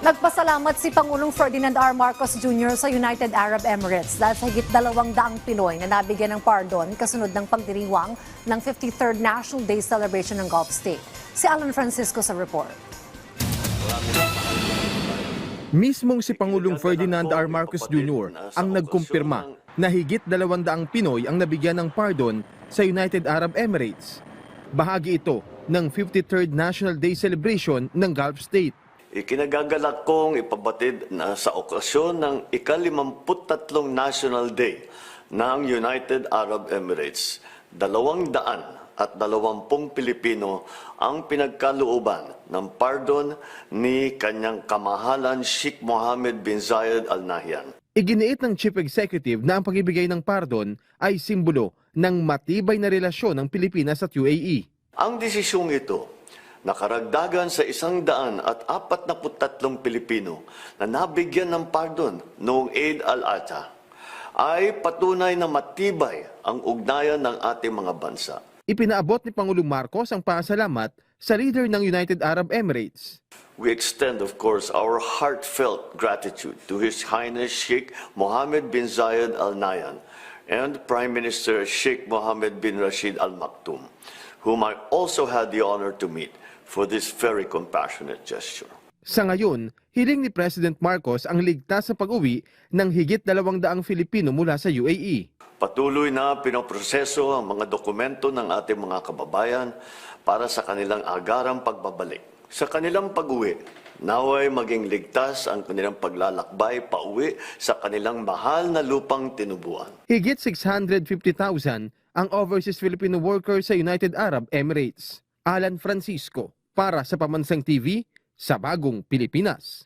Nagpasalamat si Pangulong Ferdinand R. Marcos Jr. sa United Arab Emirates dahil sa higit 200 Pinoy na nabigyan ng pardon kasunod ng pagdiriwang ng 53rd National Day celebration ng Gulf State. Si Alan Francisco sa report. Mismong si Pangulong Ferdinand R. Marcos Jr. ang nagkumpirma na higit 200 Pinoy ang nabigyan ng pardon sa United Arab Emirates. Bahagi ito ng 53rd National Day celebration ng Gulf State. Ikinagagalak kong ipabatid na sa okasyon ng ika-53 National Day ng United Arab Emirates, 220 Pilipino ang pinagkalooban ng pardon ni kanyang kamahalan Sheikh Mohammed bin Zayed Al Nahyan. Iginiit ng Chief Executive na ang pagbibigay ng pardon ay simbolo ng matibay na relasyon ng Pilipinas at UAE. Ang desisyong ito, nakaragdagan sa 143 Pilipino na nabigyan ng pardon noong Eid al-Adha, ay patunay na matibay ang ugnayan ng ating mga bansa. Ipinaabot ni Pangulong Marcos ang pasalamat sa leader ng United Arab Emirates. We extend, of course, our heartfelt gratitude to His Highness Sheikh Mohammed bin Zayed Al Nahyan and Prime Minister Sheikh Mohammed bin Rashid Al Maktoum, whom I also had the honor to meet for this very compassionate gesture. Sa ngayon, hiling ni President Marcos ang ligtas sa pag-uwi ng higit 200 Filipino mula sa UAE. Patuloy na pinoproseso ang mga dokumento ng ating mga kababayan para sa kanilang agarang pagbabalik. Sa kanilang pag-uwi, naway maging ligtas ang kanilang paglalakbay pauwi sa kanilang mahal na lupang tinubuan. Higit 650,000 ang overseas Filipino workers sa United Arab Emirates. Alan Francisco, para sa Pamansang TV, sa Bagong Pilipinas.